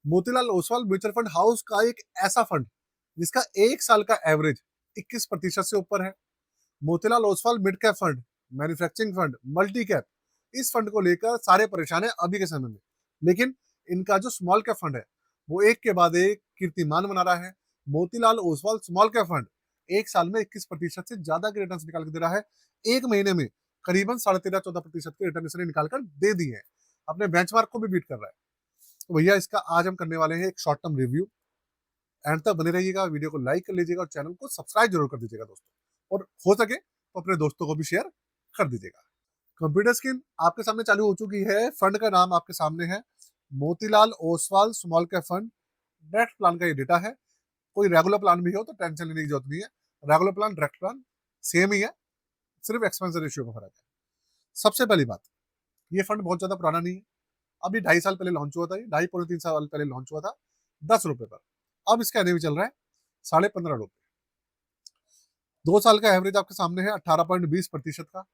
Motilal Oswal mutual fund house का एक ऐसा फंड जिसका 1 साल का एवरेज 21% से ऊपर है। Motilal Oswal mid cap fund, manufacturing fund, multi cap, इस फंड को लेकर सारे परेशान है अभी के समय में। लेकिन इनका जो स्मॉल कैप फंड है वो एक के बाद एक कीर्तिमान बना रहा है। Motilal Oswal small cap fund 1 साल में 21% से ज्यादा के रिटर्न निकाल के दे रहा है। एक महीने में करीबन 13.5-14% के रिटर्न इसने निकाल कर दे दिए हैं। अपने बेंचमार्क को भी बीट कर रहा है। तो भैया इसका आज हम करने वाले हैं एक शॉर्ट टर्म रिव्यू। एंड तक बने रहिएगा, वीडियो को लाइक कर लीजिएगा और चैनल को सब्सक्राइब जरूर कर दीजिएगा दोस्तों, और हो सके तो अपने दोस्तों को भी शेयर कर दीजिएगा। कंप्यूटर स्क्रीन आपके सामने चालू हो चुकी है। फंड का नाम आपके सामने है, Motilal Oswal small cap fund. Direct plan का ये डेटा है। कोई रेगुलर प्लान भी हो तो टेंशन लेने की जरूरत नहीं है। Regular plan direct plan same ही है, सिर्फ एक्सपेंस रेशियो का फर्क है। सबसे पहली बात, ये फंड बहुत ज्यादा पुराना नहीं है। अभी 2.5 साल पहले लॉन्च हुआ था, ये 2.5 पौने 3 साल पहले लॉन्च हुआ था 10 रुपए पर। अब इसका एनएवी चल रहा है 15.5 रुपए। 2 साल का एवरेज आपके सामने है 18.20% का।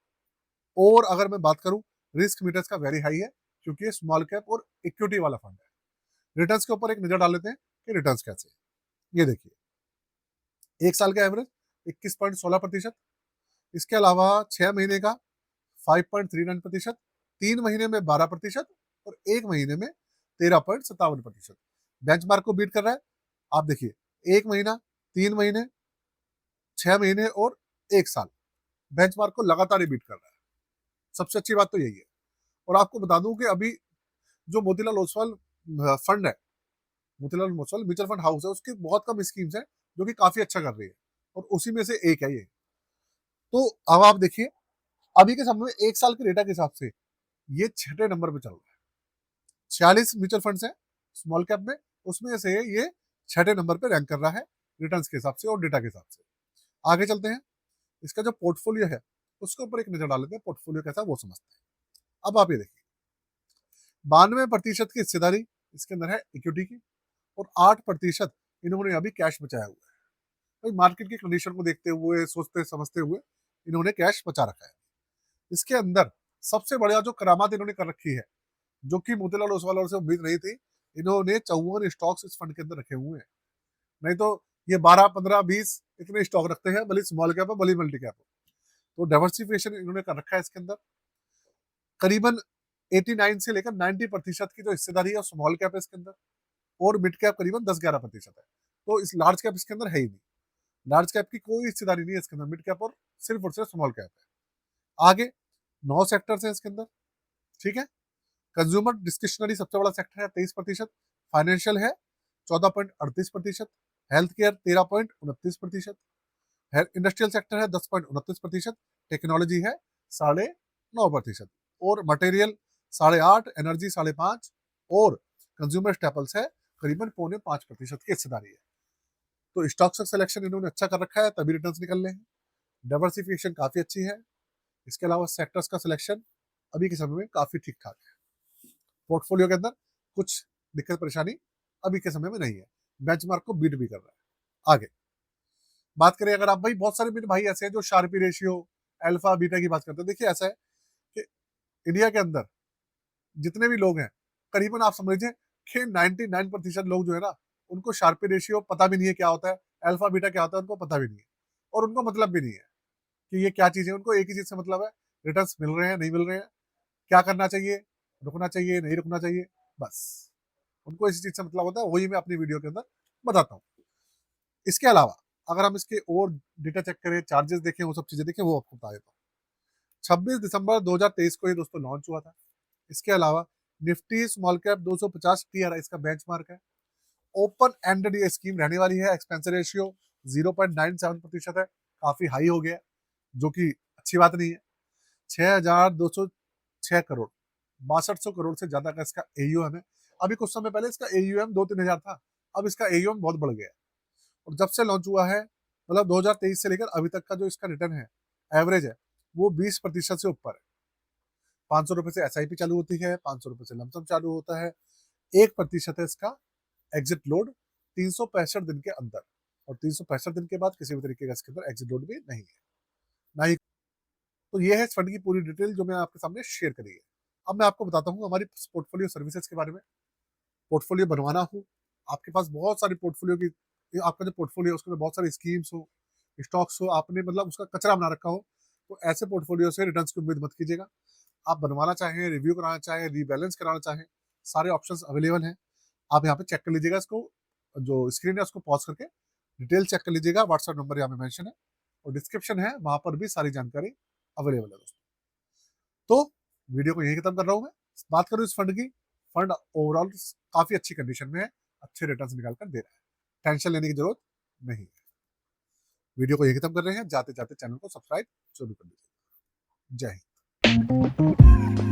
और अगर मैं बात करूं, रिस्क मीटर्स का वेरी हाई है, क्योंकि ये स्मॉल कैप और इक्विटी वाला फंड है। रिटर्न्स के ऊपर एक नजर डाल लेते हैं कि रिटर्न्स कैसे हैं। ये देखिए, 1 साल का एवरेज 21.16%। इसके अलावा 6 महीने का 5.39%, 3 महीने में 12% और 1 महीने में 13.57%। बेंचमार्क को बीट कर रहा है। आप देखिए, 1 महीना, 3 महीने, 6 महीने और 1 साल बेंचमार्क को लगातार ही बीट कर रहा है। सबसे अच्छी बात तो यही है। और आपको बता दूं कि अभी जो मोतीलाल ओसवाल फंड है, Motilal Oswal mutual fund house है, उसकी बहुत कम स्कीम्स है जो कि काफी अच्छा कर रही है, और उसी में से एक है ये। तो अब आप देखिए, अभी के समय में 1 साल के डेटा के हिसाब से ये 6ठे नंबर पे चल रहा है। 46 म्यूचुअल फंड्स हैं स्मॉल कैप में, उसमें से ये 6ठे नंबर पे रैंक कर रहा है रिटर्न्स के हिसाब से और डेटा के हिसाब से। आगे चलते हैं, इसका जो पोर्टफोलियो है उसके ऊपर एक नजर डाल लेते हैं, पोर्टफोलियो कैसा है वो समझते हैं। अब आप ये देखिए, 92% की हिस्सेदारी इसके अंदर है इक्विटी की, और 8% इन्होंने अभी कैश बचाया हुआ है। भाई मार्केट की कंडीशन को देखते हुए, सोचते समझते हुए इन्होंने कैश बचा रखा है। इसके अंदर सबसे बढ़िया जो करामात इन्होंने कर रखी है, जो कि मोतीलाल ओसवाल से उम्मीद नहीं थी, इन्होंने 54 स्टॉक्स इस फंड के अंदर रखे हुए हैं। नहीं तो ये 12, 15, 20 इतने स्टॉक रखते हैं, भले स्मॉल कैप हो भले मल्टी कैप हो। तो डाइवर्सिफिकेशन इन्होंने कर रखा है इसके अंदर। करीबन 89 से लेकर 90% की जो हिस्सेदारी है स्मॉल कैप है इसके अंदर, और मिड कैप करीबन 10-11% है। तो इस लार्ज कैप इसके अंदर है ही नहीं। लार्ज कैप की कोई हिस्सेदारी नहीं है इसके अंदर, मिड कैप और सिर्फ स्मॉल कैप है। आगे 9 सेक्टर्स है इसके अंदर, ठीक है। कंज्यूमर डिस्क्रिशनरी सबसे बड़ा सेक्टर है 23%, फाइनेंशियल है 14.38%, हेल्थ केयर 13.29%, इंडस्ट्रियल सेक्टर है 10.29%, टेक्नोलॉजी है 9.5%, और मटेरियल 8.5%, एनर्जी 5.5%, और कंज्यूमर स्टेपल्स है करीबन 4.25% की हिस्सेदारी है। तो स्टॉक्स का सिलेक्शन इन्होंने अच्छा कर रखा है, तभी रिटर्न्स निकल रहे हैं। डाइवर्सिफिकेशन काफी अच्छी है। इसके अलावा सेक्टर्स का सिलेक्शन अभी के समय में काफी ठीक ठाक है। पोर्टफोलियो के अंदर कुछ दिक्कत परेशानी अभी के समय में नहीं है। बेंचमार्क को बीट भी कर रहा है। आगे बात करें, अगर आप भाई, बहुत सारे मेरे भाई ऐसे हैं जो शार्पी रेशियो, अल्फा बीटा की बात करते हैं। देखिए ऐसा है कि इंडिया के अंदर जितने भी लोग हैं, करीबन आप समझ लीजिए कि 99% लोग जो है ना, उनको शार्पी रेशियो पता भी नहीं है क्या होता है, अल्फा बीटा क्या होता है उनको पता भी नहीं है, और उनको मतलब भी नहीं है कि ये क्या चीज है। उनको एक ही चीज से मतलब है, रिटर्न्स मिल रहे हैं नहीं मिल रहे हैं, क्या करना चाहिए, रुकना चाहिए नहीं रुकना चाहिए, बस उनको इसी चीज से मतलब होता है। वही मैं अपनी वीडियो के अंदर बताता हूँ। इसके अलावा अगर हम इसके और डेटा चेक करें, चार्जेस देखें, वो सब चीजें देखें, वो आपको बता देता हूँ। 26 दिसंबर 2023 को ये दोस्तों लॉन्च हुआ था। इसके अलावा निफ्टी स्मॉल कैप 250 टीआरआई इसका बेंचमार्क है। ओपन एंडेड ये स्कीम रहने वाली है। एक्सपेंस रेशियो 0.97% है, काफी हाई हो गया, जो कि अच्छी बात नहीं है। 6,206 करोड़, 6200 करोड़ से ज्यादा का इसका एयूएम है। अभी कुछ समय पहले इसका एयूएम 2-3 हजार था, अब इसका एयूएम बहुत बढ़ गया है। और जब से लॉन्च हुआ है, मतलब 2023 से लेकर अभी तक का जो इसका रिटर्न है, एवरेज है, वो 20% से ऊपर है। 500 रुपए से एसआईपी चालू होती है, 500 रुपए से लमसम चालू होता है। 1% है इसका एग्जिट लोड 365 दिन के अंदर, और 365 दिन के बाद किसी भी तरीके का इसके अंदर एग्जिट लोड भी नहीं है, ना ही। तो ये है इस फंड की पूरी डिटेल जो मैं आपके सामने शेयर करी है। अब मैं आपको बताता हूँ हमारी पोर्टफोलियो सर्विसेज के बारे में। पोर्टफोलियो बनवाना हो, आपके पास बहुत सारी पोर्टफोलियो की आपका जो पोर्टफोलियो है उसके अंदर बहुत सारी स्कीम्स हो, स्टॉक्स हो, आपने मतलब उसका कचरा बना रखा हो, तो ऐसे पोर्टफोलियो से रिटर्न्स की उम्मीद मत कीजिएगा। आप बनवाना चाहें, रिव्यू कराना चाहें, रीबैलेंस कराना चाहें, सारे ऑप्शंस अवेलेबल हैं। आप यहाँ पे चेक कर लीजिएगा इसको, जो स्क्रीन है उसको पॉज़ करके डिटेल चेक कर लीजिएगा। व्हाट्सएप नंबर यहाँ पे मेंशन है और डिस्क्रिप्शन है, वहाँ पर भी सारी जानकारी अवेलेबल है दोस्तों। तो वीडियो को यहीं खत्म कर रहा हूँ मैं। बात करूँ इस फंड की, फंड ओवरऑल काफ़ी अच्छी कंडीशन में है, अच्छे रिटर्न्स निकाल कर दे रहा है। टेंशन लेने की ज़रूरत नहीं है। वीडियो को यहीं खत्म कर रहे हैं, जाते-जाते चैनल को सब्सक्राइब ज़रूर कर लीजिए। जय हिंद।